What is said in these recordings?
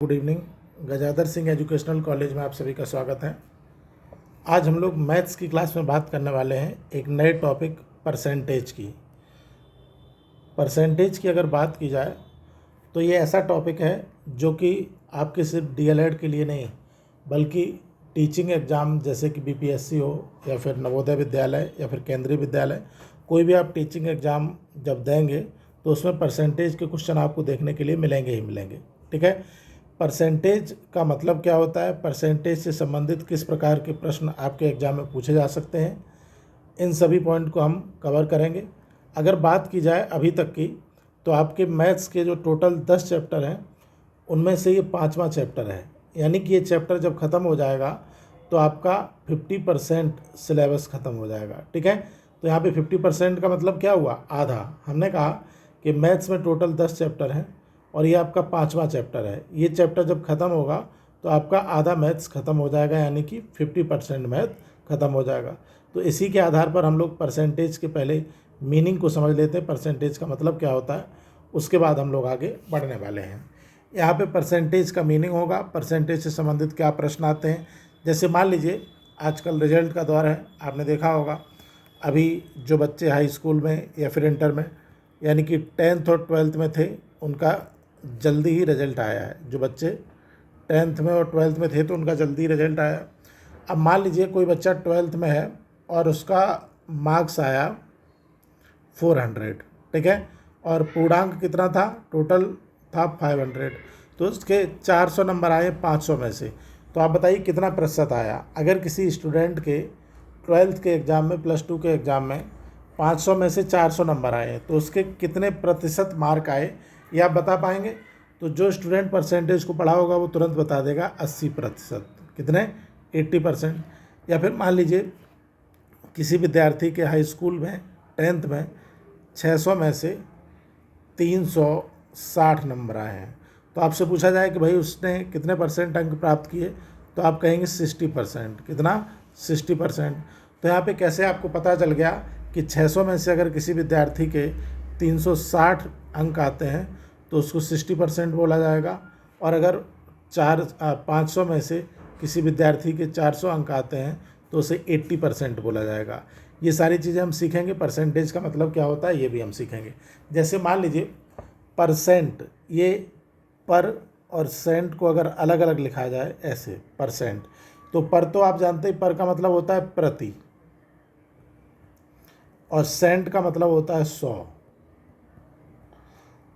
Good evening. Gajadhar Singh educational college में आप सभी का स्वागत है। आज हम लोग मैथ्स की क्लास में बात करने वाले हैं एक नए टॉपिक परसेंटेज की। परसेंटेज की अगर बात की जाए तो ये ऐसा टॉपिक है जो कि आपके सिर्फ डीएलएड के लिए नहीं बल्कि टीचिंग एग्ज़ाम जैसे कि बीपीएससी हो या फिर नवोदय विद्यालय या फिर केंद्रीय विद्यालय, कोई भी आप टीचिंग एग्ज़ाम जब देंगे तो उसमें परसेंटेज के क्वेश्चन आपको देखने के लिए मिलेंगे ही मिलेंगे। ठीक है, परसेंटेज का मतलब क्या होता है, परसेंटेज से संबंधित किस प्रकार के प्रश्न आपके एग्ज़ाम में पूछे जा सकते हैं, इन सभी पॉइंट को हम कवर करेंगे। अगर बात की जाए अभी तक की तो आपके मैथ्स के जो टोटल 10 चैप्टर हैं उनमें से ये 5वां चैप्टर है, यानी कि ये चैप्टर जब ख़त्म हो जाएगा तो आपका 50% सिलेबस ख़त्म हो जाएगा। ठीक है, तो यहाँ पे 50% का मतलब क्या हुआ, आधा। हमने कहा कि मैथ्स में टोटल 10 चैप्टर हैं और ये आपका 5वां चैप्टर है। ये चैप्टर जब ख़त्म होगा तो आपका आधा मैथ्स ख़त्म हो जाएगा, यानी कि 50% मैथ ख़त्म हो जाएगा। तो इसी के आधार पर हम लोग परसेंटेज के पहले मीनिंग को समझ लेते हैं, परसेंटेज का मतलब क्या होता है, उसके बाद हम लोग आगे बढ़ने वाले हैं। यहाँ पे परसेंटेज का मीनिंग होगा, परसेंटेज से संबंधित क्या प्रश्न आते हैं। जैसे मान लीजिए आजकल रिजल्ट का दौर है, आपने देखा होगा अभी जो बच्चे हाई स्कूल में या फिर इंटर में यानी कि 10th और 12th में थे उनका जल्दी ही रिजल्ट आया है। जो बच्चे 10th में और 12th में थे तो उनका जल्दी रिजल्ट आया। अब मान लीजिए कोई बच्चा 12th में है और उसका मार्क्स आया 400, ठीक है, और पूर्णांक कितना था, टोटल था 500, तो उसके 400 नंबर आए 500 में से। तो आप बताइए कितना प्रतिशत आया। अगर किसी स्टूडेंट के 12th के एग्ज़ाम में, +2 के एग्ज़ाम में 500 में से 400 नंबर आए तो उसके कितने प्रतिशत मार्क आए, ये आप बता पाएंगे। तो जो स्टूडेंट परसेंटेज को पढ़ा होगा वो तुरंत बता देगा 80%। कितने, 80%। या फिर मान लीजिए किसी विद्यार्थी के हाई स्कूल में 10th में 600 में से 360 नंबर आए हैं, तो आपसे पूछा जाए कि भाई उसने कितने परसेंट अंक प्राप्त किए, तो आप कहेंगे 60%। कितना, 60%। तो यहाँ पे कैसे आपको पता चल गया कि 600 में से अगर किसी विद्यार्थी के 360 अंक आते हैं तो उसको 60% बोला जाएगा, और अगर 500 में से किसी विद्यार्थी के 400 अंक आते हैं तो उसे 80% बोला जाएगा। ये सारी चीज़ें हम सीखेंगे। परसेंटेज का मतलब क्या होता है ये भी हम सीखेंगे। जैसे मान लीजिए परसेंट, ये पर और सेंट को अगर अलग अलग लिखा जाए ऐसे परसेंट, तो पर तो आप जानते हैं पर का मतलब होता है प्रति, और सेंट का मतलब होता है 100।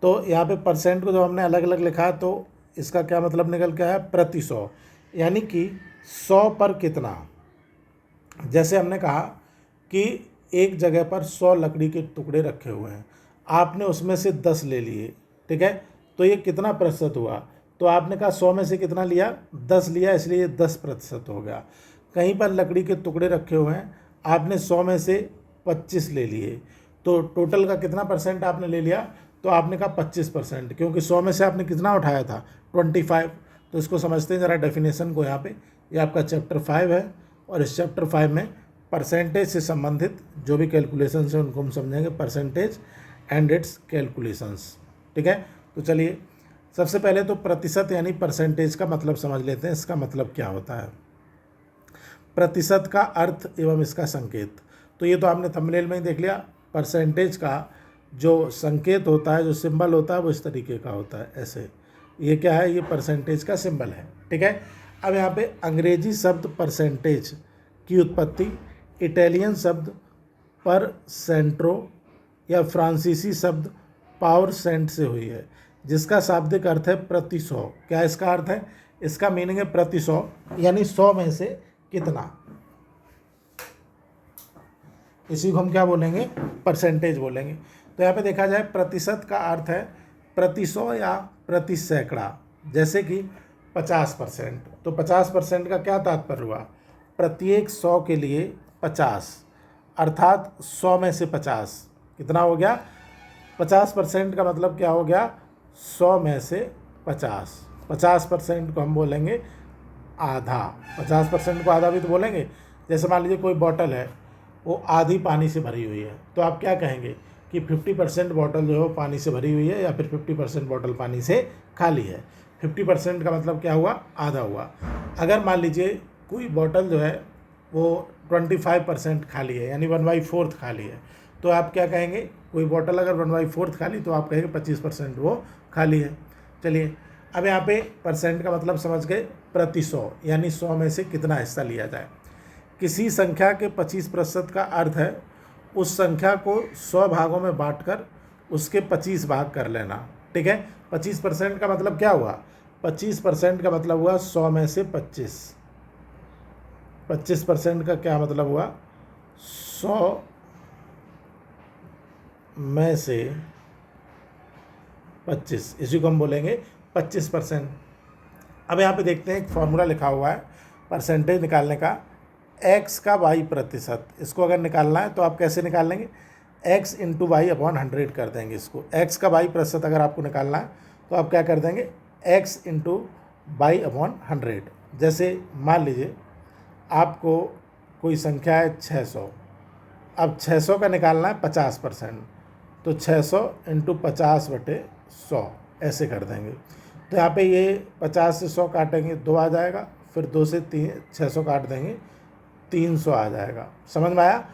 तो यहाँ पे परसेंट को जब हमने अलग अलग लिखा तो इसका क्या मतलब निकल के आया, प्रति 100, यानी कि 100 पर कितना। जैसे हमने कहा कि एक जगह पर 100 लकड़ी के टुकड़े रखे हुए हैं, आपने उसमें से 10 ले लिए, ठीक है, तो ये कितना प्रतिशत हुआ। तो आपने कहा 100 में से कितना लिया, 10 लिया, इसलिए 10% हो गया। कहीं पर लकड़ी के टुकड़े रखे हुए हैं, आपने 100 में से 25 ले लिए, तो टोटल का कितना परसेंट आपने ले लिया, तो आपने कहा 25%, क्योंकि 100 में से आपने कितना उठाया था, 25। तो इसको समझते हैं ज़रा डेफिनेशन को। यहाँ पे ये आपका चैप्टर 5 है और इस चैप्टर 5 में परसेंटेज से संबंधित जो भी कैलकुलेशंस हैं उनको हम समझेंगे, परसेंटेज एंड इट्स कैलकुलेशंस। ठीक है, तो चलिए सबसे पहले तो प्रतिशत यानी परसेंटेज का मतलब समझ लेते हैं। इसका मतलब क्या होता है, प्रतिशत का अर्थ एवं इसका संकेत। तो ये तो आपने थंबनेल में ही देख लिया। परसेंटेज का जो संकेत होता है, जो सिंबल होता है, वो इस तरीके का होता है, ऐसे। ये क्या है, ये परसेंटेज का सिंबल है। ठीक है, अब यहाँ पे अंग्रेजी शब्द परसेंटेज की उत्पत्ति इटालियन शब्द पर सेंट्रो या फ्रांसीसी शब्द पावर सेंट से हुई है, जिसका शाब्दिक अर्थ है प्रति 100। क्या इसका अर्थ है, इसका मीनिंग है प्रति 100, यानी 100 में से कितना, इसी को हम क्या बोलेंगे, परसेंटेज बोलेंगे। तो यहाँ पे देखा जाए प्रतिशत का अर्थ है प्रति 100 या प्रति सैकड़ा। जैसे कि 50%, तो 50% का क्या तात्पर्य हुआ, प्रत्येक 100 के लिए 50, अर्थात 100 में से 50 कितना हो गया, 50% का मतलब क्या हो गया, 100 में से 50। 50% को हम बोलेंगे आधा, 50% को आधा भी तो बोलेंगे। जैसे मान लीजिए कोई बॉटल है, वो आधी पानी से भरी हुई है, तो आप क्या कहेंगे कि 50% बॉटल जो है वो पानी से भरी हुई है या फिर 50% बॉटल पानी से खाली है। 50% का मतलब क्या हुआ, आधा हुआ। अगर मान लीजिए कोई बॉटल जो है वो 25% खाली है, यानी 1/4 खाली है, तो आप क्या कहेंगे, कोई बॉटल अगर 1/4 खाली तो आप कहेंगे 25% वो खाली है। चलिए अब यहाँ पे परसेंट का मतलब समझ गए, प्रति 100, यानी 100 में से कितना हिस्सा लिया जाए। किसी संख्या के 25% का अर्थ है उस संख्या को 100 भागों में बांटकर उसके 25 भाग कर लेना। ठीक है, 25% का मतलब क्या हुआ, 25% का मतलब हुआ 100 में से 25% का क्या मतलब हुआ, 100 में से 25, इसी को हम बोलेंगे 25%। अब यहाँ पे देखते हैं एक फॉर्मूला लिखा हुआ है परसेंटेज निकालने का, x का y प्रतिशत। इसको अगर निकालना है तो आप कैसे निकाल लेंगे, x इंटू वाई अपॉन 100 कर देंगे इसको। x का y प्रतिशत अगर आपको निकालना है तो आप क्या कर देंगे, x इंटू वाई अपॉन 100। जैसे मान लीजिए आपको कोई संख्या है 600, अब 600 का निकालना है 50%, तो 600 इंटू 50/100 ऐसे कर देंगे। तो यहाँ पे ये 50 से 100 काटेंगे 2 आ जाएगा, फिर 2 से 600 काट देंगे 300 आ जाएगा। समझ में आया।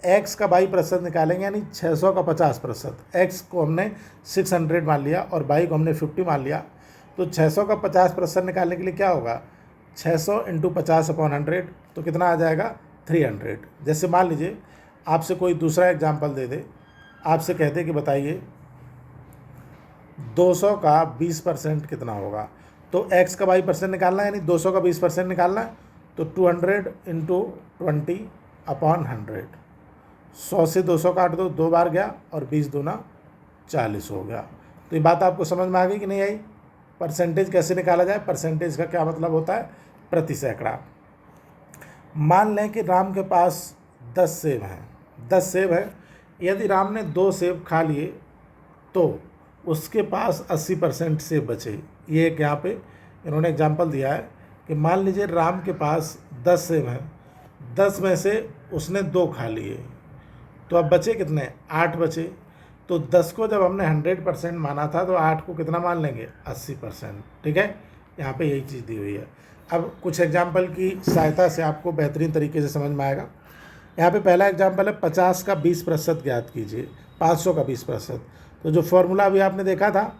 x का y प्रतिशत निकालेंगे, यानी 600 का 50%। x को हमने 600 मान लिया और y को हमने 50 मान लिया, तो 600 का 50% निकालने के लिए क्या होगा, 600 इंटू 50/100, तो कितना आ जाएगा 300। जैसे मान लीजिए आपसे कोई दूसरा एग्जाम्पल दे दे, आपसे कहते कि बताइए 200 का 20% कितना होगा, तो x का y% निकालना है, यानी 200 का 20% निकालना है, तो 200 इंटू 20/100। 100 से 200 काट दो, 2 बार गया, और 20 दूना 40 हो गया। तो ये बात आपको समझ में आ गई कि नहीं आई। परसेंटेज कैसे निकाला जाए, परसेंटेज का क्या मतलब होता है, प्रति सैकड़ा। मान लें कि राम के पास 10 सेब हैं, 10 सेब है, यदि राम ने 2 सेब खा लिए तो उसके पास 80% सेब बचे। ये एक यहाँ पे इन्होंने एग्जाम्पल दिया है कि मान लीजिए राम के पास 10 सेब हैं, 10 में से उसने 2 खा लिए, तो अब बचे कितने, 8 बचे। तो 10 को जब हमने 100% माना था तो 8 को कितना मान लेंगे, 80%। ठीक है, यहाँ पे यही चीज़ दी हुई है। अब कुछ एग्जाम्पल की सहायता से आपको बेहतरीन तरीके से समझ में आएगा। यहाँ पे पहला एग्जाम्पल है 50 का 20% ज्ञात कीजिए, 500 का 20%। तो जो फॉर्मूला अभी आपने देखा था,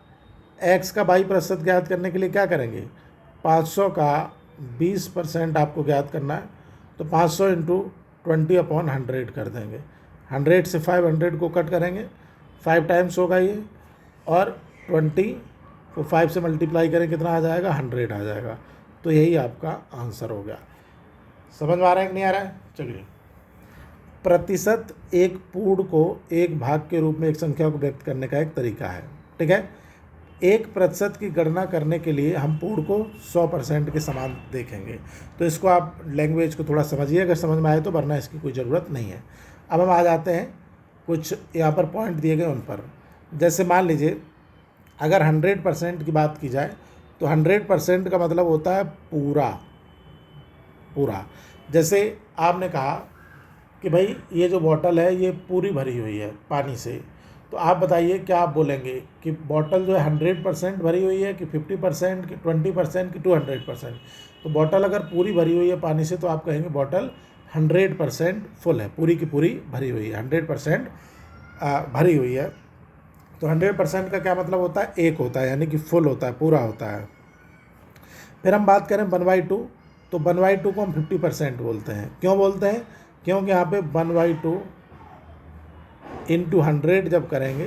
x का y% ज्ञात करने के लिए क्या करेंगे, 500 का 20% आपको ज्ञात करना है, तो 500 इंटू 20/100 कर देंगे। 100 से 500 को कट करेंगे, 5 टाइम्स होगा ये, और 20 को 5 से मल्टीप्लाई करें कितना आ जाएगा, 100 आ जाएगा। तो यही आपका आंसर हो गया। समझ में आ रहा है कि नहीं आ रहा है। चलिए, प्रतिशत एक पूर्ण को एक भाग के रूप में एक संख्या को व्यक्त करने का एक तरीका है। ठीक है, 1% की गणना करने के लिए हम पूर्ण को 100% के समान देखेंगे। तो इसको आप लैंग्वेज को थोड़ा समझिए, अगर समझ में आए तो, वरना इसकी कोई ज़रूरत नहीं है। अब हम आ जाते हैं कुछ यहाँ पर पॉइंट दिए गए उन पर। जैसे मान लीजिए अगर 100% की बात की जाए तो 100% का मतलब होता है पूरा पूरा। जैसे आपने कहा कि भाई ये जो बॉटल है ये पूरी भरी हुई है पानी से, तो आप बताइए क्या आप बोलेंगे कि बॉटल जो है 100% भरी हुई है कि 50% कि 20% कि 200%। तो बॉटल अगर पूरी भरी हुई है पानी से तो आप कहेंगे बॉटल 100% फुल है, पूरी की पूरी भरी हुई है, 100% भरी हुई है। तो 100% का क्या मतलब होता है, एक होता है, यानी कि फुल होता है, पूरा होता है। फिर हम बात करें 1/2, तो 1/2 को हम 50% बोलते हैं। क्यों बोलते हैं, क्योंकि यहाँ पे 1/2 इंटू 100 जब करेंगे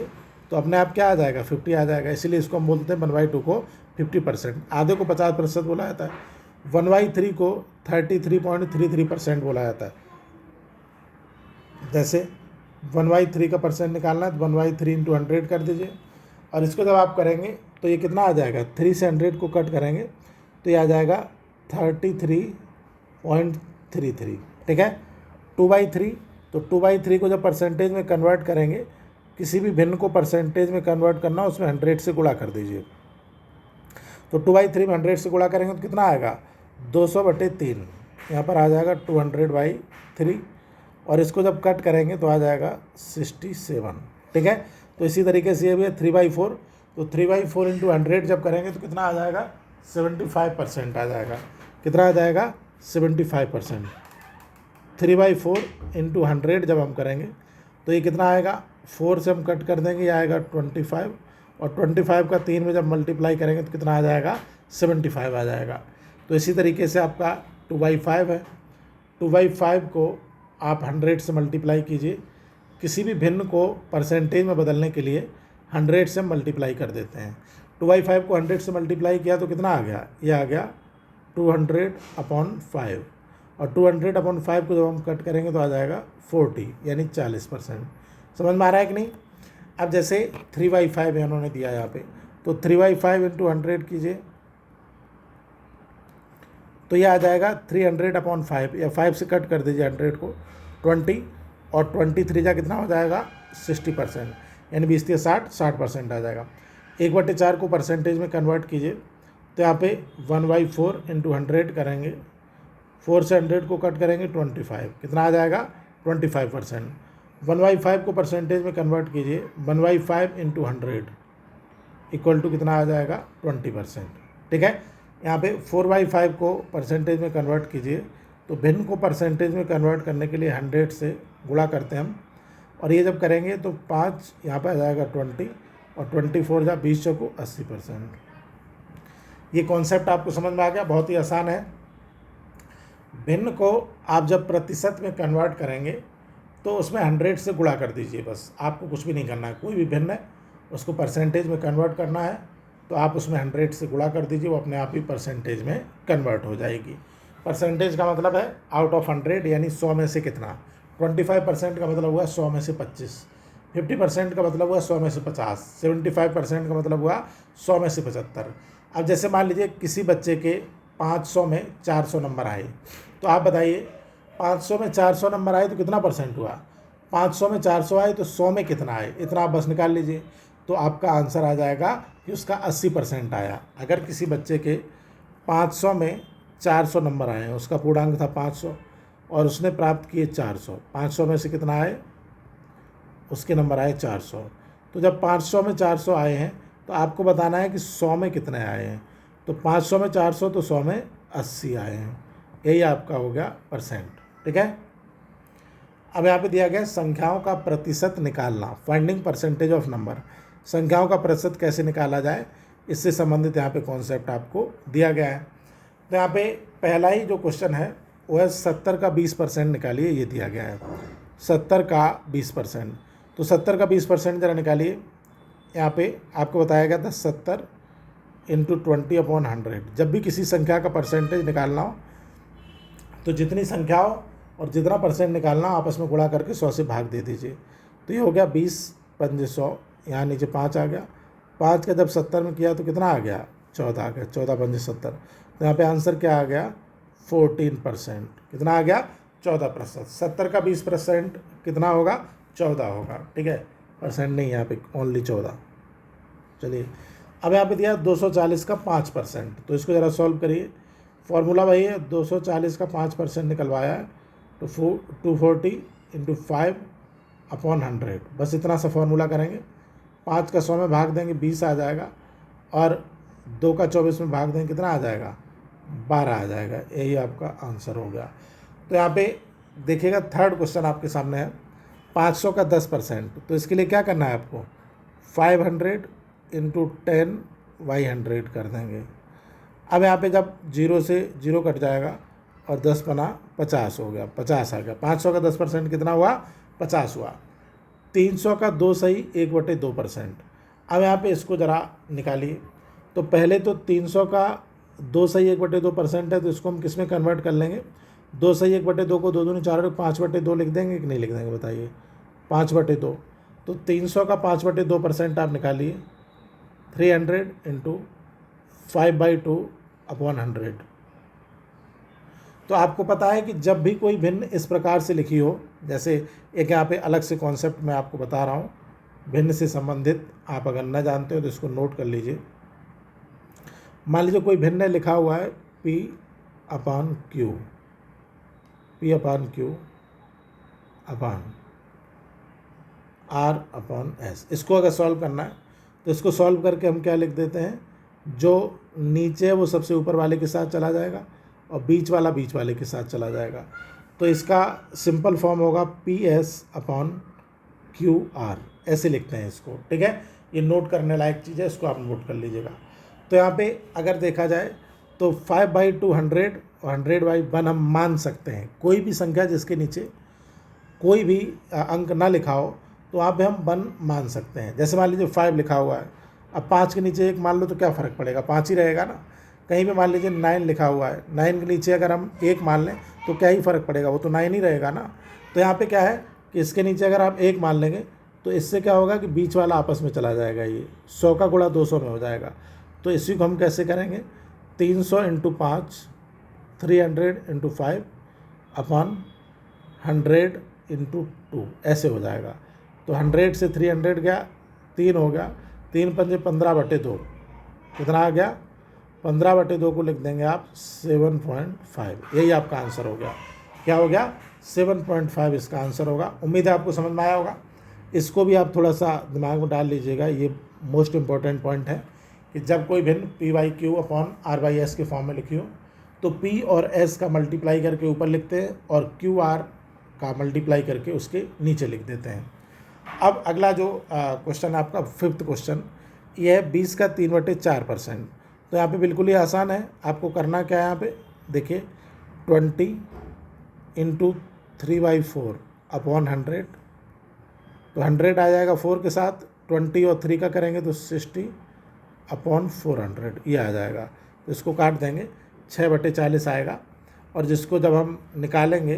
तो अपने आप क्या आ जाएगा, 50 आ जाएगा। इसीलिए इसको हम बोलते हैं 1/2 को 50%। आधे को 50% बोला जाता है। 1/3 को 33.33% बोला जाता है। जैसे 1/3 का परसेंट निकालना है तो 1/3 इंटू 100 कर दीजिए, और इसको जब आप करेंगे तो ये कितना आ जाएगा, 3 से 100 को कट करेंगे तो ये आ जाएगा 33.33। ठीक है, 2/3, तो 2/3 को जब परसेंटेज में कन्वर्ट करेंगे, किसी भी भिन्न को परसेंटेज में कन्वर्ट करना, उसमें 100 से गुणा कर दीजिए। तो 2/3 में 100 से गुणा करेंगे तो कितना आएगा, 200/3। यहाँ पर आ जाएगा 200/3, और इसको जब कट करेंगे तो आ जाएगा 67। ठीक है, तो इसी तरीके से ये भी है 3/4, तो 3/4 इंटू 100 जब करेंगे तो कितना आ जाएगा, 75% आ जाएगा। कितना आ जाएगा, 75%। 3/4 इंटू 100 जब हम करेंगे तो ये कितना आएगा, 4 से हम कट कर देंगे, ये आएगा 25, और 25 का 3 में जब मल्टीप्लाई करेंगे तो कितना आ जाएगा, 75 आ जाएगा। तो इसी तरीके से आपका 2/5 है। 2/5 को आप 100 से मल्टीप्लाई कीजिए। किसी भी भिन्न को परसेंटेज में बदलने के लिए 100 से मल्टीप्लाई कर देते हैं। 2/5 को 100 से मल्टीप्लाई किया तो कितना आ गया, ये आ गया 200/5, और 200/5 को जब हम कट करेंगे तो आ जाएगा 40, यानी 40%। समझ में आ रहा है कि नहीं। अब जैसे 3/5 इन्होंने दिया यहाँ पे, तो 3/5 इंटू 100 कीजिए तो ये आ जाएगा 300/5, या 5 से कट कर दीजिए 100 को, 20, और 23 जा कितना हो जाएगा, 60%, यानी 20 60% आ जाएगा। 1/4 को परसेंटेज में कन्वर्ट कीजिए तो यहाँ पे 1/4 इंटू 100 करेंगे, 4 से 100 को कट करेंगे 25, कितना आ जाएगा, 25%। 1/5 को परसेंटेज में कन्वर्ट कीजिए, 1/5 इंटू 100 इक्वल टू कितना आ जाएगा, 20%। ठीक है। यहाँ पे 4/5 को परसेंटेज में कन्वर्ट कीजिए, तो भिन्न को परसेंटेज में कन्वर्ट करने के लिए 100 से गुणा करते हैं हम, और ये जब करेंगे तो 5 यहाँ पे आ जाएगा 20, और 24 जा 20 को 80%। ये कॉन्सेप्ट आपको समझ में आ गया, बहुत ही आसान है। भिन्न को आप जब प्रतिशत में कन्वर्ट करेंगे तो उसमें 100 से गुणा कर दीजिए, बस आपको कुछ भी नहीं करना है। कोई भी भिन्न है उसको परसेंटेज में कन्वर्ट करना है तो आप उसमें 100 से गुणा कर दीजिए, वो अपने आप ही परसेंटेज में कन्वर्ट हो जाएगी। परसेंटेज का मतलब है आउट ऑफ 100, यानी 100 में से कितना। 25% का मतलब हुआ 100 में से 25, 50% का मतलब हुआ 100 में से 50, 75% का मतलब हुआ 100 में से 75। अब जैसे मान लीजिए किसी बच्चे के 500 में 400 नंबर आए, तो आप बताइए 500 में 400 नंबर आए तो कितना परसेंट हुआ। 500 में 400 आए तो 100 में कितना आए, इतना आप बस निकाल लीजिए, तो आपका आंसर आ जाएगा कि उसका 80% आया। अगर किसी बच्चे के 500 में 400 नंबर आए हैं, उसका पूर्णांक था 500 और उसने प्राप्त किए 400, 500 में से कितना आए, उसके नंबर आए 400। तो जब 500 में 400 आए हैं तो आपको बताना है कि 100 में कितने आए हैं। तो 500 में 400 तो 100 में 80 आए हैं। यही आपका हो गया परसेंट। ठीक है। अब यहाँ पे दिया गया संख्याओं का प्रतिशत निकालना, फाइंडिंग परसेंटेज ऑफ नंबर। संख्याओं का प्रतिशत कैसे निकाला जाए, इससे संबंधित यहाँ पे कॉन्सेप्ट आपको दिया गया है। तो यहाँ पे पहला ही जो क्वेश्चन है वो है 70 का 20% निकालिए, ये दिया गया है 70 का 20%। तो 70 का 20% ज़रा निकालिए। यहाँ पे आपको बताया गया था 70 इंटू 20/100। जब भी किसी संख्या का परसेंटेज निकालना हो तो जितनी संख्या हो और जितना परसेंट निकालना हो आपस में गुणा करके 100 से भाग दे दीजिए। तो ये हो गया 20×5 100, यहाँ नीचे 5 आ गया। 5 का जब 70 में किया तो कितना आ गया, 14 आ गया, 14×5 70। तो यहाँ पे आंसर क्या आ गया, 14%। कितना आ गया, 14%। 70 का 20% कितना होगा, 14 होगा। ठीक है, परसेंट नहीं, यहाँ पे ओनली 14। चलिए अब यहाँ पे दिया 240 का 5%, तो इसको ज़रा सॉल्व करिए। फॉर्मूला वही है, 240 का 5% निकलवाया है तो 240 इंटू 5/100, बस इतना सा फॉर्मूला करेंगे। 5 का 100 में भाग देंगे 20 आ जाएगा, और 2 का 24 में भाग देंगे कितना आ जाएगा, 12 आ जाएगा। यही आपका आंसर हो गया। तो यहाँ पे देखिएगा थर्ड क्वेश्चन आपके सामने है 500 का 10%। तो इसके लिए क्या करना है आपको, 500 इंटू 10/100 कर देंगे। अब यहाँ पे जब 0 से 0 कट जाएगा और 10 बना 50 हो गया, 50 आ गया। 500 का 10% कितना हुआ, 50 हुआ। 300 का 2 सही 1/2%। अब यहाँ पे इसको ज़रा निकालिए। तो पहले तो 300 का 2 सही 1/2% है, तो इसको हम किस में कन्वर्ट कर लेंगे, 2 सही 1/2 को 2 दूनी 4, 5/2 लिख देंगे कि नहीं लिख देंगे, बताइए, 5/2। तो 300 का 5/2% आप निकालिए, 300 इंटू 5/2/100। तो आपको पता है कि जब भी कोई भिन्न इस प्रकार से लिखी हो, जैसे एक यहाँ पे अलग से कॉन्सेप्ट मैं आपको बता रहा हूँ भिन्न से संबंधित, आप अगर न जानते हो तो इसको नोट कर लीजिए। मान लीजिए कोई भिन्न लिखा हुआ है P/Q, P/Q R/S। इसको अगर सॉल्व करना है तो इसको सॉल्व करके हम क्या लिख देते हैं, जो नीचे है वो सबसे ऊपर वाले के साथ चला जाएगा और बीच वाला बीच वाले के साथ चला जाएगा। तो इसका सिंपल फॉर्म होगा PS/QR, ऐसे लिखते हैं इसको, ठीक है। ये नोट करने लायक चीज़ है, इसको आप नोट कर लीजिएगा। तो यहाँ पे अगर देखा जाए तो 5/200 और 100/1 हम मान सकते हैं। कोई भी संख्या जिसके नीचे कोई भी अंक ना लिखा हो तो वहाँ पे हम 1 मान सकते हैं। जैसे मान लीजिए 5 लिखा हुआ है, अब 5 के नीचे 1 मान लो तो क्या फ़र्क पड़ेगा, 5 ही रहेगा ना। कहीं पे मान लीजिए 9 लिखा हुआ है, 9 के नीचे अगर हम 1 मान लें तो क्या ही फ़र्क पड़ेगा, वो तो 9 ही रहेगा ना। तो यहाँ पे क्या है कि इसके नीचे अगर आप 1 मान लेंगे तो इससे क्या होगा कि बीच वाला आपस में चला जाएगा, ये 100 का गुणा 200 में हो जाएगा। तो इसी को हम कैसे करेंगे, 300 × 5, 300 × 5 अपॉन 100 × 2, ऐसे हो जाएगा। तो 100 से 300 गया, 3 हो गया, 3 पंजे 15/2, कितना आ गया, 15/2 को लिख देंगे आप 7.5। यही आपका आंसर हो गया। क्या हो गया, 7.5 इसका आंसर होगा। उम्मीद है आपको समझ में आया होगा। इसको भी आप थोड़ा सा दिमाग में डाल लीजिएगा, ये मोस्ट इम्पॉर्टेंट पॉइंट है कि जब कोई भिन्न P/Q/R/S के फॉर्म में लिखी हो तो P और S का मल्टीप्लाई करके ऊपर लिखते हैं और QR का मल्टीप्लाई करके उसके नीचे लिख देते हैं। अब अगला जो क्वेश्चन है आपका 5th क्वेश्चन, ये है 20 का 3/4%। तो यहाँ पे बिल्कुल ही आसान है, आपको करना क्या है, यहाँ पे देखिए 20 × 3/4 अपॉन 100। तो 100 आ जाएगा 4 के साथ, 20 और 3 का करेंगे तो 60/400, ये आ जाएगा। तो इसको काट देंगे, 6/40 आएगा। और जिसको जब हम निकालेंगे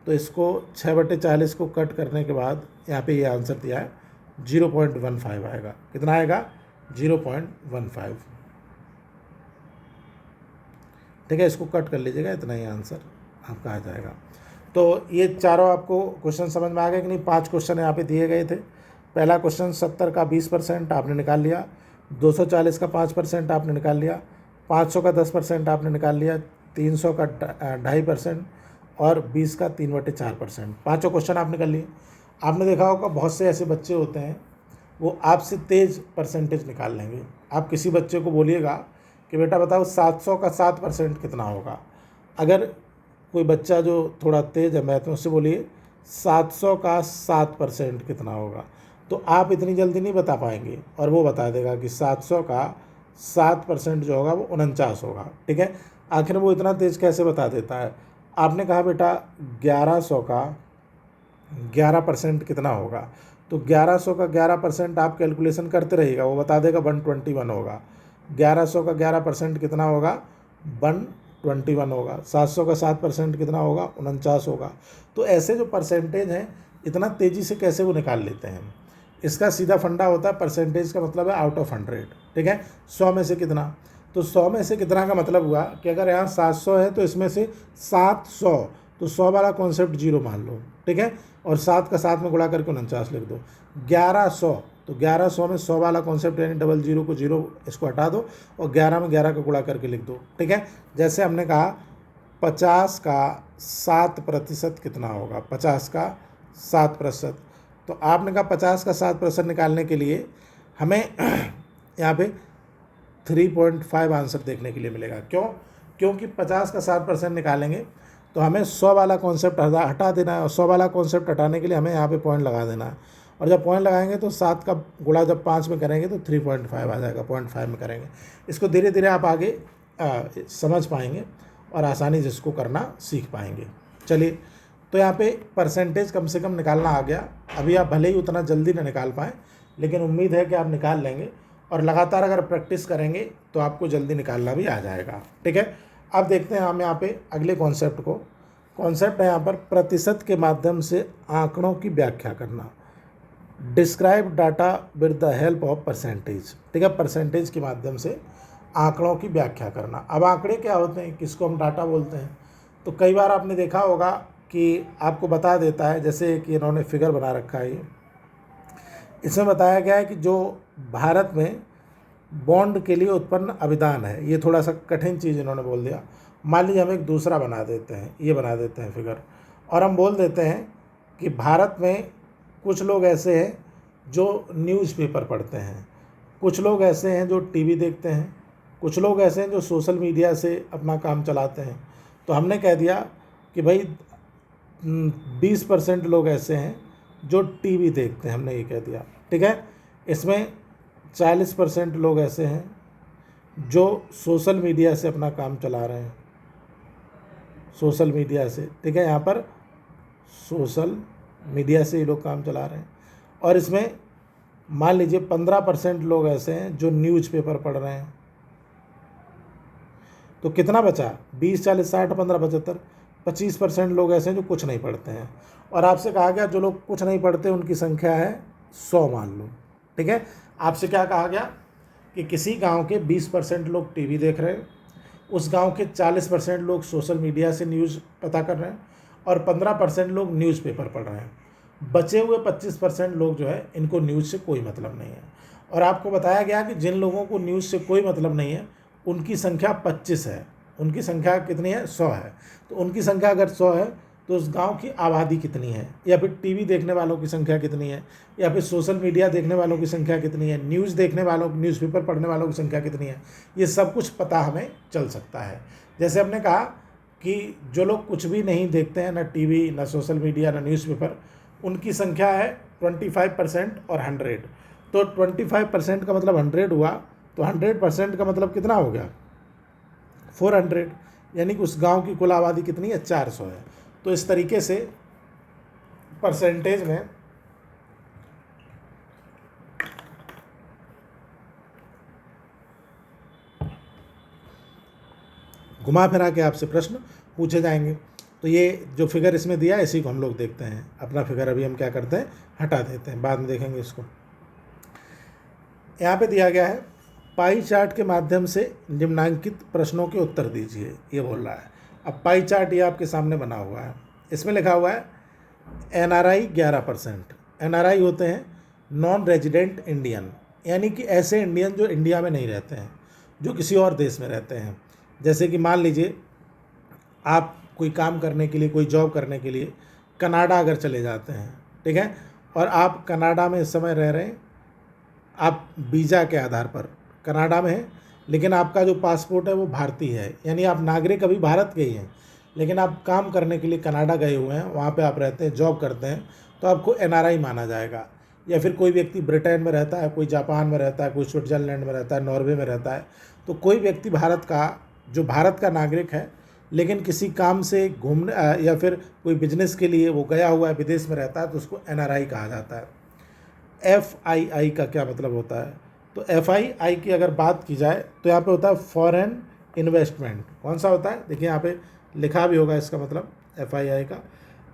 तो इसको 6/40 को कट करने के बाद यहाँ पे ये आंसर दिया है 0.15 आएगा। कितना आएगा, 0.15, ठीक है। इसको कट कर लीजिएगा, इतना ही आंसर आपका आ जाएगा। तो ये चारों आपको क्वेश्चन समझ में आ गए कि नहीं। 5 क्वेश्चन यहाँ पे दिए गए थे। पहला क्वेश्चन 70 का 20% आपने निकाल लिया, 240 का 5% आपने निकाल लिया, 500 का 10% आपने निकाल लिया, 300 का 2.5% और 20 का 3/4%। पाँचों क्वेश्चन आपने कर लिए। आपने देखा होगा बहुत से ऐसे बच्चे होते हैं वो आपसे तेज़ परसेंटेज निकाल लेंगे। आप किसी बच्चे को बोलिएगा कि बेटा बताओ 700 का 7% कितना होगा। अगर कोई बच्चा जो थोड़ा तेज़ है मैथ में, उससे बोलिए 700 का 7% कितना होगा, तो आप इतनी जल्दी नहीं बता पाएंगे और वो बता देगा कि 700 का 7% जो होगा वो 49 होगा, ठीक है। आखिर वो इतना तेज़ कैसे बता देता है। आपने कहा बेटा 1100 का 11% कितना होगा, तो 1100 का 11% आप कैलकुलेशन करते रहिएगा, वो बता देगा 121 होगा। 1100 का 11% कितना होगा, 121 होगा। 700 का 7% कितना होगा, 49 होगा। तो ऐसे जो परसेंटेज हैं इतना तेज़ी से कैसे वो निकाल लेते हैं। इसका सीधा फंडा होता है, परसेंटेज का मतलब है आउट ऑफ 100, ठीक है। 100 में से कितना, तो 100 में से कितना का मतलब हुआ कि अगर यहाँ 700 है तो इसमें से 700, तो 100 वाला कॉन्सेप्ट 0 मान लो, ठीक है। और 7 का 7 में गुणा करके 49 लिख दो। 1100, तो 1100 में 100 वाला कॉन्सेप्ट यानी 00 को 0 इसको हटा दो और 11 में 11 का गुणा करके लिख दो, ठीक है। जैसे हमने कहा 50 का 7% कितना होगा, 50 का 7%। तो आपने कहा 50 का 7% निकालने के लिए हमें यहाँ पे 3.5 आंसर देखने के लिए मिलेगा। क्यों, क्योंकि 50 का 7% निकालेंगे तो हमें 100 वाला कॉन्सेप्ट हटा देना है और 100 वाला कॉन्सेप्ट हटाने के लिए हमें यहाँ पे पॉइंट लगा देना है। और जब पॉइंट लगाएंगे तो 7 का गुणा जब 5 में करेंगे तो 3.5 आ जाएगा, 0.5 में करेंगे। इसको धीरे धीरे आप आगे समझ पाएंगे और आसानी से इसको करना सीख पाएंगे। चलिए, तो यहाँ पे परसेंटेज कम से कम निकालना आ गया। अभी आप भले ही उतना जल्दी ना निकाल पाएँ, लेकिन उम्मीद है कि आप निकाल लेंगे और लगातार अगर प्रैक्टिस करेंगे तो आपको जल्दी निकालना भी आ जाएगा, ठीक है। अब देखते हैं हम यहाँ पे अगले कॉन्सेप्ट को। कॉन्सेप्ट है यहाँ पर प्रतिशत के माध्यम से आंकड़ों की व्याख्या करना। Describe data with the help of percentage, ठीक है। परसेंटेज के माध्यम से आंकड़ों की व्याख्या करना। अब आंकड़े क्या होते हैं, किसको हम डाटा बोलते हैं, तो कई बार आपने देखा होगा कि आपको बता देता है, जैसे कि इन्होंने फिगर बना रखा है, इसमें बताया गया है कि जो भारत में बॉन्ड के लिए उत्पन्न अभिदान है, ये थोड़ा सा कठिन चीज़ इन्होंने बोल दिया। मान लीजिए हम एक दूसरा बना देते हैं, ये बना देते हैं फिगर, और हम बोल देते हैं कि भारत में कुछ लोग ऐसे हैं जो न्यूज़पेपर पढ़ते हैं, कुछ लोग ऐसे हैं जो टीवी देखते हैं, कुछ लोग ऐसे हैं जो सोशल मीडिया से अपना काम चलाते हैं। तो हमने कह दिया कि भाई 20% लोग ऐसे हैं जो टीवी देखते हैं, हमने ये कह दिया, ठीक है। इसमें 40% लोग ऐसे हैं जो सोशल मीडिया से अपना काम चला रहे हैं, सोशल मीडिया से, ठीक है। यहाँ पर सोशल मीडिया से ये लोग काम चला रहे हैं। और इसमें मान लीजिए 15% लोग ऐसे हैं जो न्यूज़पेपर पढ़ रहे हैं। तो कितना बचा? 20, 40, 60, 15, 75, 25% लोग ऐसे हैं जो कुछ नहीं पढ़ते हैं। और आपसे कहा गया जो लोग कुछ नहीं पढ़ते उनकी संख्या है 100 मान लो, ठीक है। आपसे क्या कहा गया कि किसी गांव के 20% लोग टीवी देख रहे हैं, उस गांव के 40% लोग सोशल मीडिया से न्यूज़ पता कर रहे हैं और 15% लोग न्यूज़पेपर पढ़ रहे हैं। बचे हुए 25% लोग जो है इनको न्यूज़ से कोई मतलब नहीं है। और आपको बताया गया कि जिन लोगों को न्यूज़ से कोई मतलब नहीं है उनकी संख्या 25 है। उनकी संख्या कितनी है? 100 है। तो उनकी संख्या अगर 100 है तो उस गांव की आबादी कितनी है, या फिर टीवी देखने वालों की संख्या कितनी है, या फिर सोशल मीडिया देखने वालों की संख्या कितनी है, न्यूज़ देखने वालों, न्यूज़पेपर पढ़ने वालों की संख्या कितनी है, ये सब कुछ पता हमें चल सकता है। जैसे हमने कहा कि जो लोग कुछ भी नहीं देखते हैं, ना टीवी, ना सोशल मीडिया, ना न्यूज़पेपर, उनकी संख्या है 25% और 100। तो 25% का मतलब 100 हुआ, तो 100% का मतलब कितना हो गया? 400। यानी कि उस गांव की कुल आबादी कितनी है? 400 है। तो इस तरीके से परसेंटेज में घुमा फिरा के आपसे प्रश्न पूछे जाएंगे। तो ये जो फिगर इसमें दिया है इसी को हम लोग देखते हैं। अपना फिगर अभी हम क्या करते हैं, हटा देते हैं, बाद में देखेंगे इसको। यहाँ पे दिया गया है पाई चार्ट के माध्यम से निम्नलिखित प्रश्नों के उत्तर दीजिए, ये बोल रहा है। अब पाई चार्ट ये आपके सामने बना हुआ है, इसमें लिखा हुआ है NRI 11%। NRI होते हैं नॉन रेजिडेंट इंडियन, यानी कि ऐसे इंडियन जो इंडिया में नहीं रहते हैं, जो किसी और देश में रहते हैं। जैसे कि मान लीजिए आप कोई काम करने के लिए, कोई जॉब करने के लिए कनाडा अगर चले जाते हैं, ठीक है, और आप कनाडा में इस समय रह रहे हैं, आप वीज़ा के आधार पर कनाडा में हैं, लेकिन आपका जो पासपोर्ट है वो भारतीय है, यानी आप नागरिक अभी भारत के ही हैं, लेकिन आप काम करने के लिए कनाडा गए हुए हैं, वहाँ पे आप रहते हैं, जॉब करते हैं, तो आपको NRI माना जाएगा। या फिर कोई व्यक्ति ब्रिटेन में रहता है, कोई जापान में रहता है, कोई स्विट्ज़रलैंड में रहता है, नॉर्वे में रहता है। तो कोई व्यक्ति भारत का, जो भारत का नागरिक है लेकिन किसी काम से घूमने या फिर कोई बिजनेस के लिए वो गया हुआ है, विदेश में रहता है, तो उसको NRI कहा जाता है। FII का क्या मतलब होता है? तो FII की अगर बात की जाए तो यहाँ पे होता है फॉरेन इन्वेस्टमेंट। कौन सा होता है? देखिए यहाँ पे लिखा भी होगा इसका मतलब FII का।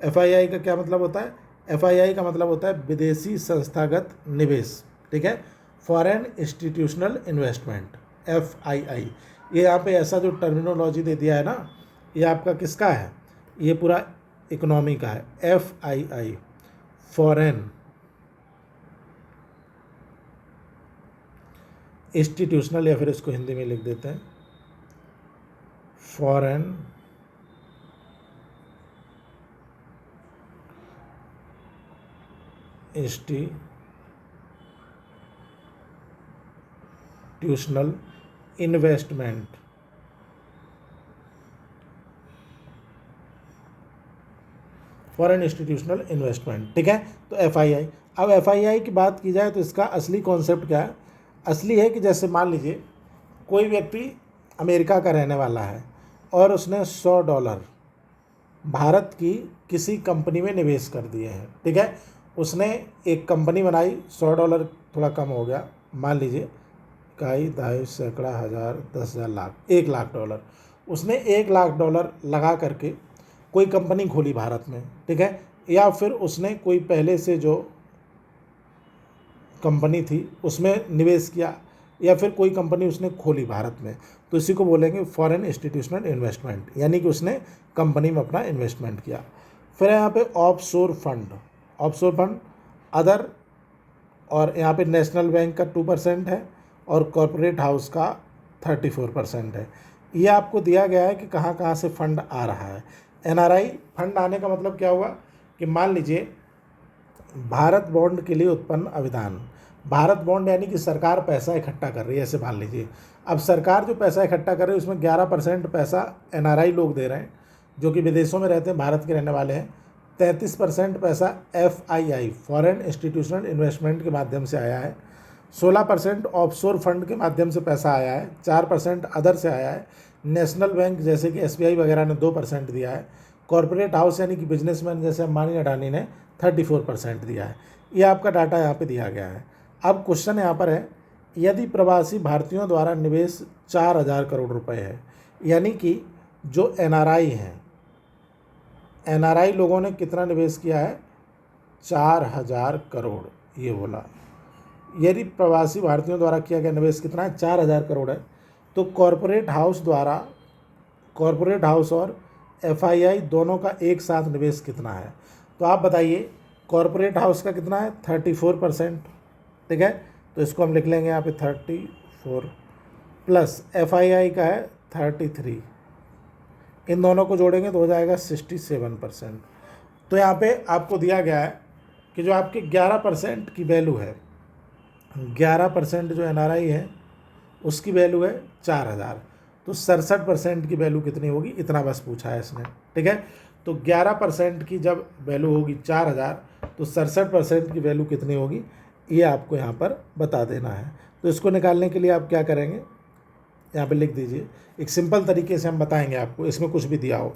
FII का क्या मतलब होता है? FII का मतलब होता है विदेशी संस्थागत निवेश, ठीक है, फॉरेन इंस्टीट्यूशनल इन्वेस्टमेंट, FII। ये यहाँ पे ऐसा जो टर्मिनोलॉजी दे दिया है ना, ये आपका किसका है? ये पूरा इकोनॉमी का है। FII फॉरेन इंस्टीट्यूशनल, या फिर इसको हिंदी में लिख देते हैं foreign institutional investment. Foreign institutional investment, ठीक है। तो FII। अब FII की बात की जाए तो इसका असली कॉन्सेप्ट क्या है? असली है कि जैसे मान लीजिए कोई व्यक्ति अमेरिका का रहने वाला है और उसने $100 भारत की किसी कंपनी में निवेश कर दिए हैं, ठीक है। उसने एक कंपनी बनाई, $100 थोड़ा कम हो गया, मान लीजिए इकाई, दहाई, सैकड़ा, हज़ार, 10,000, लाख, $1,00,000। उसने $1,00,000 लगा करके कोई कंपनी खोली भारत में, ठीक है। या फिर उसने कोई पहले से जो कंपनी थी उसमें निवेश किया, या फिर कोई कंपनी उसने खोली भारत में, तो इसी को बोलेंगे फॉरेन इंस्टीट्यूशनल इन्वेस्टमेंट, यानी कि उसने कंपनी में अपना इन्वेस्टमेंट किया। फिर यहाँ पे offshore fund, offshore fund other, और यहाँ पे नेशनल बैंक का 2% है और कॉरपोरेट हाउस का 34% है। ये आपको दिया गया है कि कहाँ कहाँ से फंड आ रहा है। NRI फंड आने का मतलब क्या हुआ कि मान लीजिए भारत बॉन्ड के लिए उत्पन्न अभिधान, भारत बॉन्ड यानी कि सरकार पैसा इकट्ठा कर रही है, ऐसे मान लीजिए। अब सरकार जो पैसा इकट्ठा कर रही है उसमें 11% पैसा एनआरआई लोग दे रहे हैं जो कि विदेशों में रहते हैं, भारत के रहने वाले हैं। 33% पैसा एफआईआई फॉरेन इंस्टीट्यूशनल इन्वेस्टमेंट के माध्यम से आया है। 16% ऑफशोर फंड के माध्यम से पैसा आया है। 4% अदर से आया है। नेशनल बैंक जैसे कि एसबीआई वगैरह ने 2% दिया है। कॉरपोरेट हाउस यानी कि बिजनेसमैन जैसे अंबानी अडानी ने 34% दिया है। ये आपका डाटा यहाँ पे दिया गया है। अब क्वेश्चन यहाँ पर है, यदि प्रवासी भारतीयों द्वारा निवेश 4,000 करोड़ रुपए है, यानी कि जो एनआरआई हैं, एनआरआई लोगों ने कितना निवेश किया है? 4,000 करोड़ ये बोला। यदि प्रवासी भारतीयों द्वारा किया गया निवेश कितना है? 4,000 करोड़ है। तो कॉरपोरेट हाउस और एफआईआई दोनों का एक साथ निवेश कितना है? तो आप बताइए। कॉरपोरेट हाउस का कितना है? 34%, ठीक है। तो इसको हम लिख लेंगे यहाँ पे 34 प्लस एफआईआई का है 33, इन दोनों को जोड़ेंगे तो हो जाएगा 67%। तो यहाँ पे आपको दिया गया है कि जो आपके 11% की वैल्यू है, 11% जो एनआरआई है उसकी वैल्यू है 4,000, तो 67% की वैल्यू कितनी होगी? इतना बस पूछा है इसने, ठीक है। तो 11% की जब वैल्यू होगी 4,000 तो 67% की वैल्यू कितनी होगी, ये आपको यहाँ पर बता देना है। तो इसको निकालने के लिए आप क्या करेंगे, यहाँ पे लिख दीजिए। एक सिंपल तरीके से हम बताएंगे आपको, इसमें कुछ भी दिया हो।